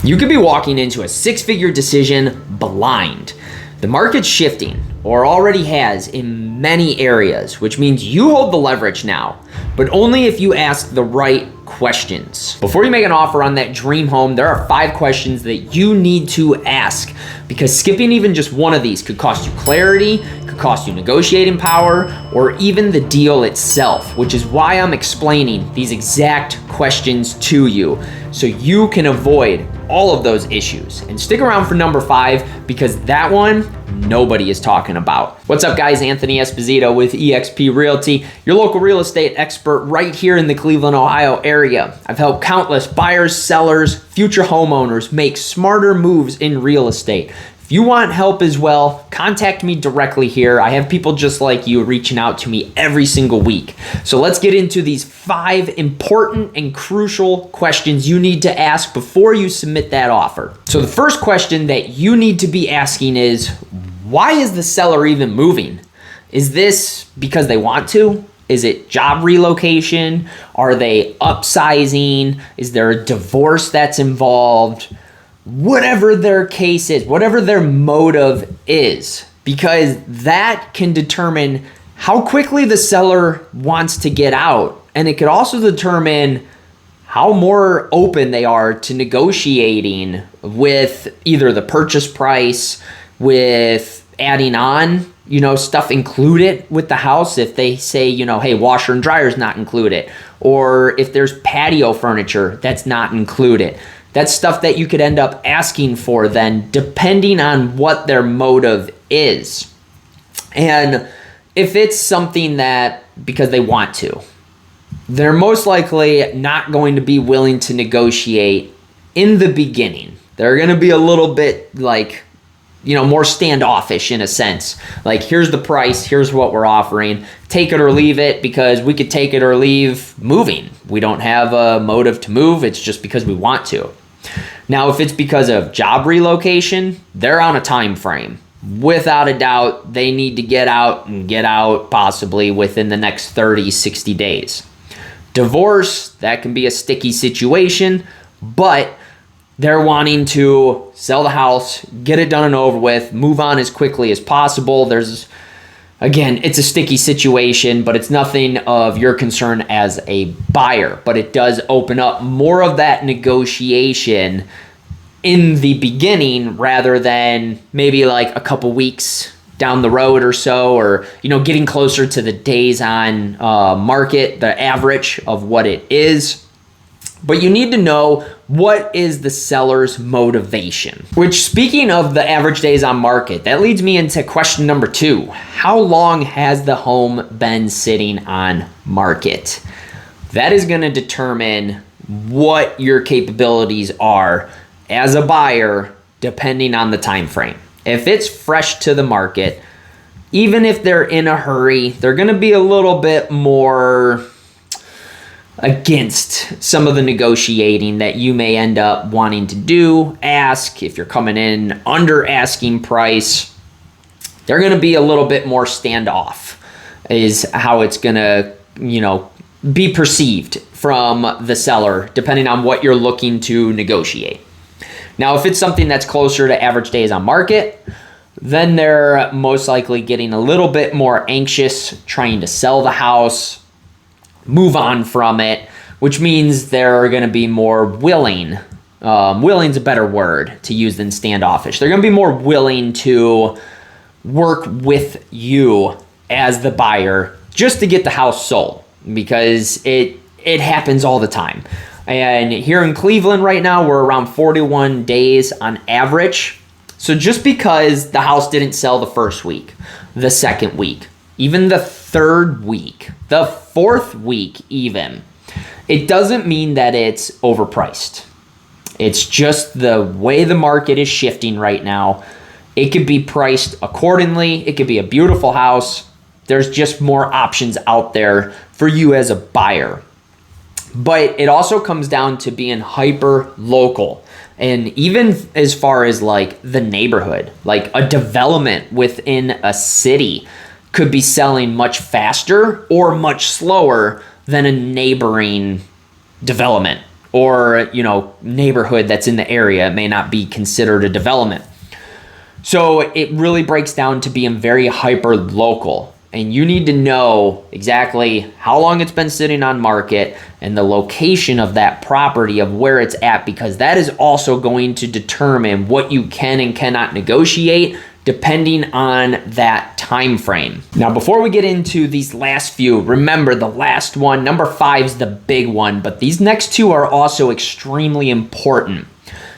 You could be walking into a six-figure decision blind. The market's shifting, or already has in many areas, which means you hold the leverage now, but only if you ask the right questions. Before you make an offer on that dream home, there are 5 questions that you need to ask, because skipping even just one of these could cost you clarity, could cost you negotiating power, or even the deal itself, which is why I'm explaining these exact questions to you so you can avoid all of those issues. And stick around for number 5, because that one nobody is talking about. What's up, guys? Anthony Esposito with eXp Realty, your local real estate expert right here in the Cleveland, Ohio area. I've helped countless buyers, sellers, future homeowners make smarter moves in real estate. If you want help as well, contact me directly here. I have people just like you reaching out to me every single week. So let's get into these 5 important and crucial questions you need to ask before you submit that offer. So the first question that you need to be asking is, why is the seller even moving? Is this because they want to? Is it job relocation? Are they upsizing? Is there a divorce that's involved? Whatever their case is, whatever their motive is, because that can determine how quickly the seller wants to get out. And it could also determine how more open they are to negotiating with either the purchase price, with adding on, stuff included with the house. If they say, hey, washer and dryer is not included, or if there's patio furniture that's not included. That's stuff that you could end up asking for then, depending on what their motive is. And if it's something that because they want to, they're most likely not going to be willing to negotiate in the beginning. They're going to be a little bit more standoffish in a sense. Like, here's the price, here's what we're offering, take it or leave it, because we could take it or leave moving. We don't have a motive to move, it's just because we want to. Now, if it's because of job relocation, they're on a time frame. Without a doubt, they need to get out possibly within the next 30, 60 days. Divorce, that can be a sticky situation, but they're wanting to sell the house, get it done and over with, move on as quickly as possible. Again, it's a sticky situation, but it's nothing of your concern as a buyer. But it does open up more of that negotiation in the beginning rather than maybe like a couple weeks down the road or so, or getting closer to the days on market, the average of what it is. But you need to know, what is the seller's motivation? Which, speaking of the average days on market, that leads me into question number 2. How long has the home been sitting on market? That is going to determine what your capabilities are as a buyer, depending on the time frame. If it's fresh to the market, even if they're in a hurry, they're going to be a little bit more against some of the negotiating that you may end up wanting to do. Ask if you're coming in under asking price. They're going to be a little bit more standoff, is how it's going to, be perceived from the seller, depending on what you're looking to negotiate. Now, if it's something that's closer to average days on market, then they're most likely getting a little bit more anxious, trying to sell the house, move on from it, which means they're going to be more willing. Willing's a better word to use than standoffish. They're going to be more willing to work with you as the buyer just to get the house sold, because it happens all the time. And here in Cleveland right now, we're around 41 days on average. So just because the house didn't sell the first week, the second week, even the third week, the fourth week even, it doesn't mean that it's overpriced. It's just the way the market is shifting right now. It could be priced accordingly. It could be a beautiful house. There's just more options out there for you as a buyer. But it also comes down to being hyper local. And even as far as like the neighborhood, like a development within a city could be selling much faster or much slower than a neighboring development or, neighborhood that's in the area. It may not be considered a development. So it really breaks down to being very hyper local. And you need to know exactly how long it's been sitting on market and the location of that property, of where it's at, because that is also going to determine what you can and cannot negotiate depending on that time frame. Now, before we get into these last few, remember the last one, number 5 is the big one, but these next 2 are also extremely important.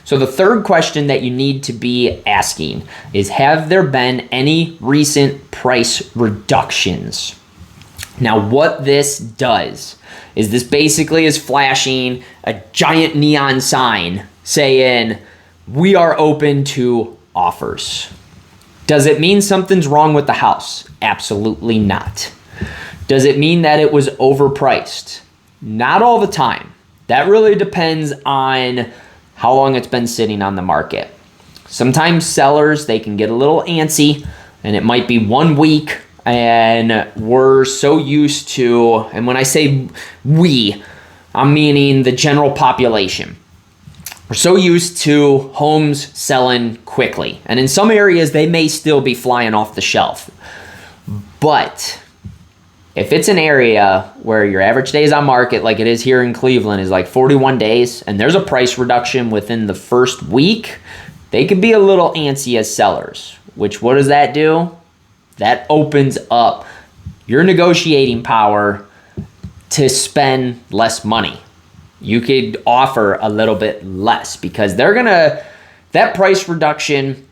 So the third question that you need to be asking is, have there been any recent price reductions? Now, what this does is this basically is flashing a giant neon sign saying, we are open to offers. Does it mean something's wrong with the house? Absolutely not. Does it mean that it was overpriced? Not all the time. That really depends on how long it's been sitting on the market. Sometimes sellers, they can get a little antsy, and it might be 1 week, and we're so used to, and when I say we, I'm meaning the general population. We're so used to homes selling quickly. And in some areas, they may still be flying off the shelf. But if it's an area where your average days on market, like it is here in Cleveland, is like 41 days, and there's a price reduction within the first week, they could be a little antsy as sellers. Which, what does that do? That opens up your negotiating power to spend less money. You could offer a little bit less because that price reduction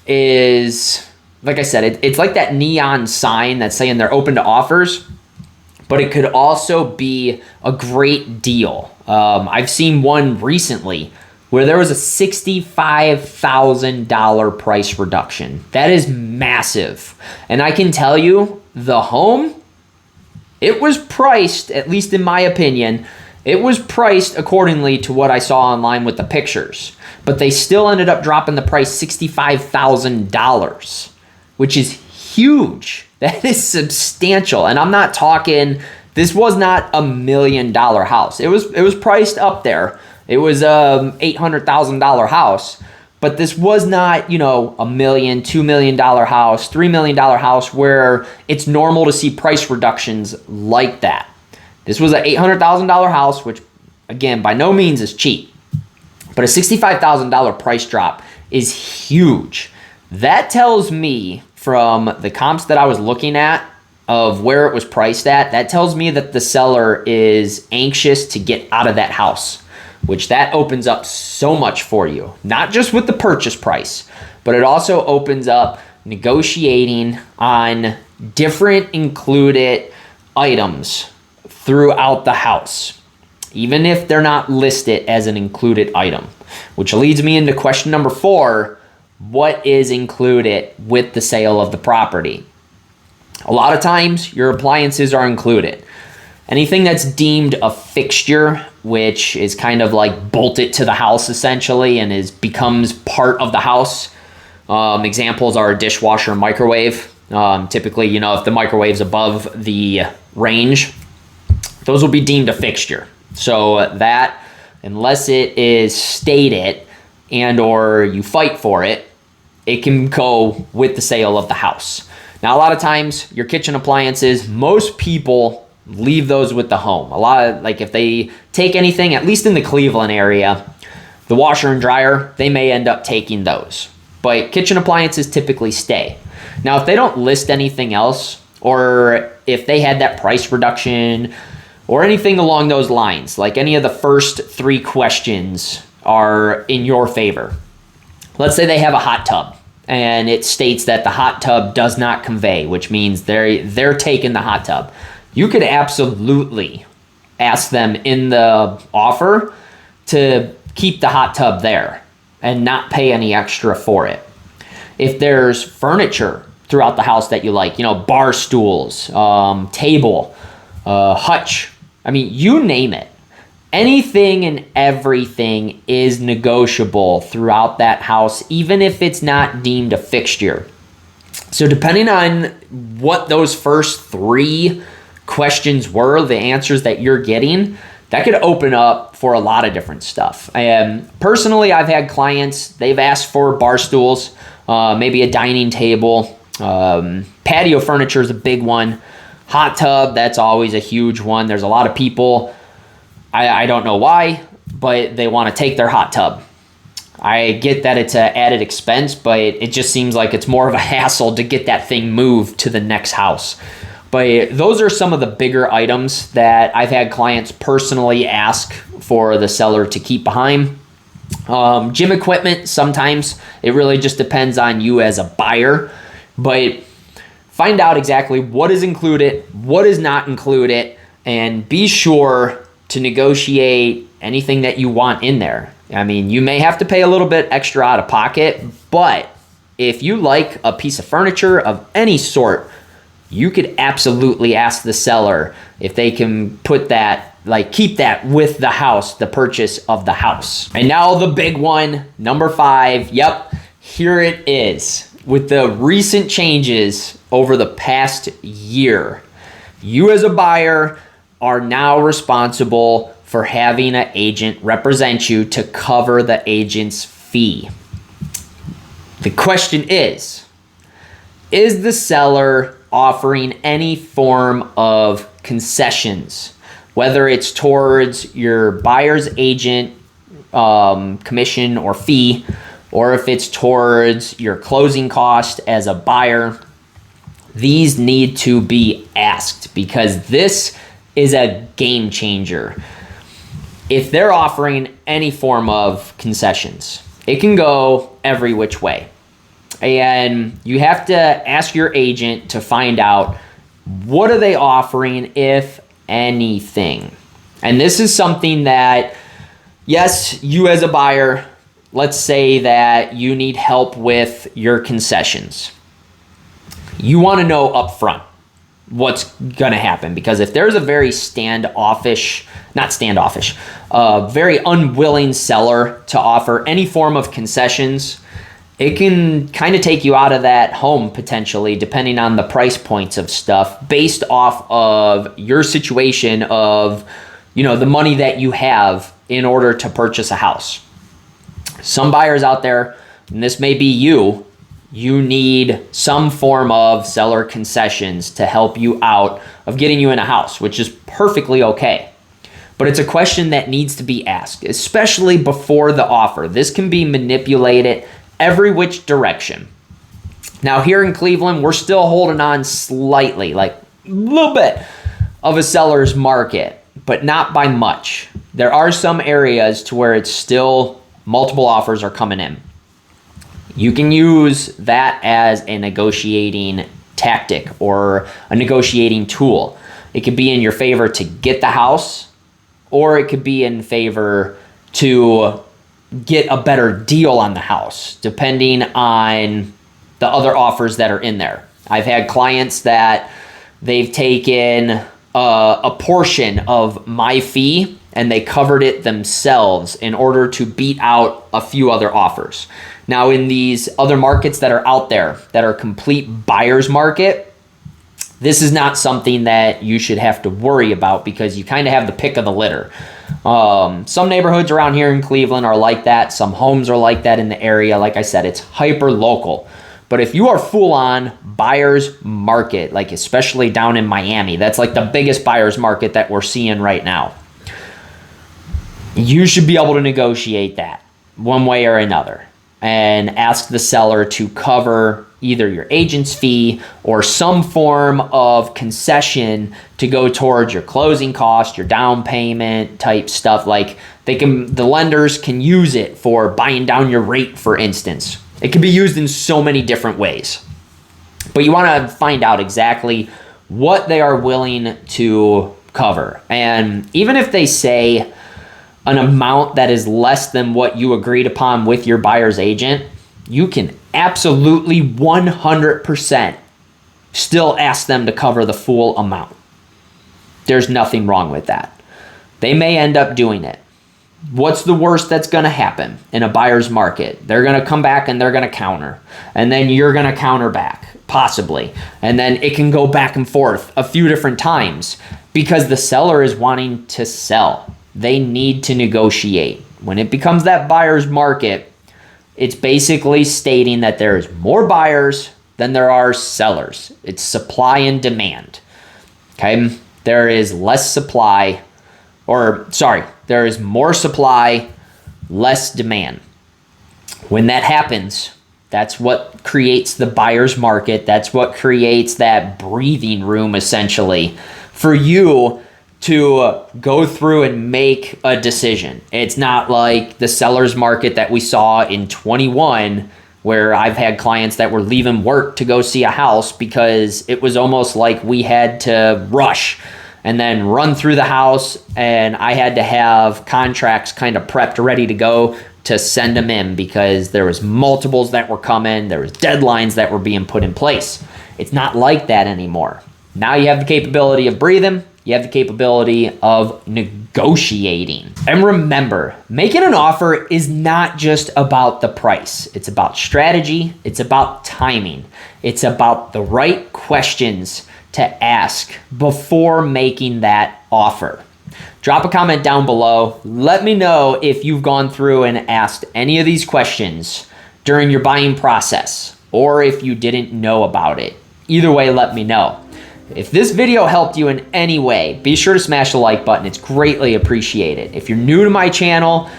is, like I said, it's like that neon sign that's saying they're open to offers, but it could also be a great deal. I've seen one recently where there was a $65,000 price reduction. That is massive. And I can tell you, the home, it was priced, at least in my opinion, it was priced accordingly to what I saw online with the pictures. But they still ended up dropping the price $65,000, which is huge. That is substantial. And I'm not talking, this was not $1 million house. It was priced up there. It was a $800,000 house. But this was not, $1 million, $2 million house, $3 million house where it's normal to see price reductions like that. This was an $800,000 house, which, again, by no means is cheap. But a $65,000 price drop is huge. That tells me, from the comps that I was looking at of where it was priced at, that tells me that the seller is anxious to get out of that house, which that opens up so much for you. Not just with the purchase price, but it also opens up negotiating on different included items throughout the house, even if they're not listed as an included item. Which leads me into question number 4. What is included with the sale of the property? A lot of times your appliances are included. Anything that's deemed a fixture, which is kind of like bolted to the house essentially and becomes part of the house. Examples are a dishwasher and microwave. Typically, if the microwave's above the range, those will be deemed a fixture. So that, unless it is stated and or you fight for it, it can go with the sale of the house. Now, a lot of times, your kitchen appliances, most people leave those with the home. A lot of, like, if they take anything, at least in the Cleveland area, the washer and dryer, they may end up taking those. But kitchen appliances typically stay. Now, if they don't list anything else, or if they had that price reduction, or anything along those lines, like any of the first 3 questions are in your favor. Let's say they have a hot tub, and it states that the hot tub does not convey, which means they're taking the hot tub. You could absolutely ask them in the offer to keep the hot tub there and not pay any extra for it. If there's furniture throughout the house that you like, bar stools, table, hutch, you name it. Anything and everything is negotiable throughout that house, even if it's not deemed a fixture. So depending on what those first 3 questions were, the answers that you're getting, that could open up for a lot of different stuff. And personally, I've had clients, they've asked for bar stools, maybe a dining table, patio furniture is a big one. Hot tub, that's always a huge one. There's a lot of people, I don't know why, but they want to take their hot tub. I get that it's an added expense, but it just seems like it's more of a hassle to get that thing moved to the next house. But those are some of the bigger items that I've had clients personally ask for the seller to keep behind. Gym equipment, sometimes it really just depends on you as a buyer, but find out exactly what is included, what is not included, and be sure to negotiate anything that you want in there. I mean, you may have to pay a little bit extra out of pocket, but if you like a piece of furniture of any sort, you could absolutely ask the seller if they can put that, like keep that with the house, the purchase of the house. And now the big one, number 5. Yep, here it is. With the recent changes over the past year, you as a buyer are now responsible for having an agent represent you to cover the agent's fee. The question is the seller offering any form of concessions, whether it's towards your buyer's agent commission or fee, or if it's towards your closing cost as a buyer? These need to be asked because this is a game changer. If they're offering any form of concessions, it can go every which way. And you have to ask your agent to find out what are they offering, if anything. And this is something that, yes, you as a buyer, let's say that you need help with your concessions. You want to know up front what's going to happen, because if there's a very very unwilling seller to offer any form of concessions, it can kind of take you out of that home potentially, depending on the price points of stuff based off of your situation of, the money that you have in order to purchase a house. Some buyers out there, and this may be you need some form of seller concessions to help you out of getting you in a house, which is perfectly okay. But it's a question that needs to be asked, especially before the offer. This can be manipulated every which direction. Now here in Cleveland, we're still holding on slightly, like a little bit of a seller's market, but not by much. There are some areas to where it's still multiple offers are coming in. You can use that as a negotiating tactic or a negotiating tool. It could be in your favor to get the house, or it could be in favor to get a better deal on the house, depending on the other offers that are in there. I've had clients that they've taken a portion of my fee and they covered it themselves in order to beat out a few other offers. Now, in these other markets that are out there that are complete buyer's market, this is not something that you should have to worry about because you kind of have the pick of the litter. Some neighborhoods around here in Cleveland are like that. Some homes are like that in the area. Like I said, it's hyper local. But if you are full on buyer's market, like especially down in Miami, that's like the biggest buyer's market that we're seeing right now. You should be able to negotiate that one way or another and ask the seller to cover either your agent's fee or some form of concession to go towards your closing cost, your down payment type stuff. Like the lenders can use it for buying down your rate, for instance. It can be used in so many different ways. But you want to find out exactly what they are willing to cover. And even if they say an amount that is less than what you agreed upon with your buyer's agent, you can absolutely 100% still ask them to cover the full amount. There's nothing wrong with that. They may end up doing it. What's the worst that's going to happen in a buyer's market? They're going to come back and they're going to counter. And then you're going to counter back, possibly. And then it can go back and forth a few different times because the seller is wanting to sell. they need to negotiate. When it becomes that buyer's market, it's basically stating that there's more buyers than there are sellers. It's supply and demand. Okay? There is less supply, there is more supply, less demand. When that happens, that's what creates the buyer's market. That's what creates that breathing room, essentially, for you to go through and make a decision. It's not like the seller's market that we saw in 21, where I've had clients that were leaving work to go see a house because it was almost like we had to rush and then run through the house, and I had to have contracts kind of prepped, ready to go to send them in because there was multiples that were coming, there was deadlines that were being put in place. It's not like that anymore. Now you have the capability of breathing, you have the capability of negotiating. And remember, making an offer is not just about the price. It's about strategy, it's about timing, it's about the right questions to ask before making that offer. Drop a comment down below. Let me know if you've gone through and asked any of these questions during your buying process, or if you didn't know about it. Either way, let me know. If this video helped you in any way, be sure to smash the like button. It's greatly appreciated. If you're new to my channel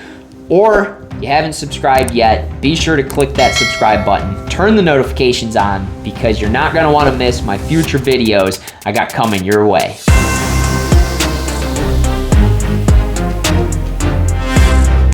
or you haven't subscribed yet, be sure to click that subscribe button. Turn the notifications on because you're not going to want to miss my future videos I got coming your way.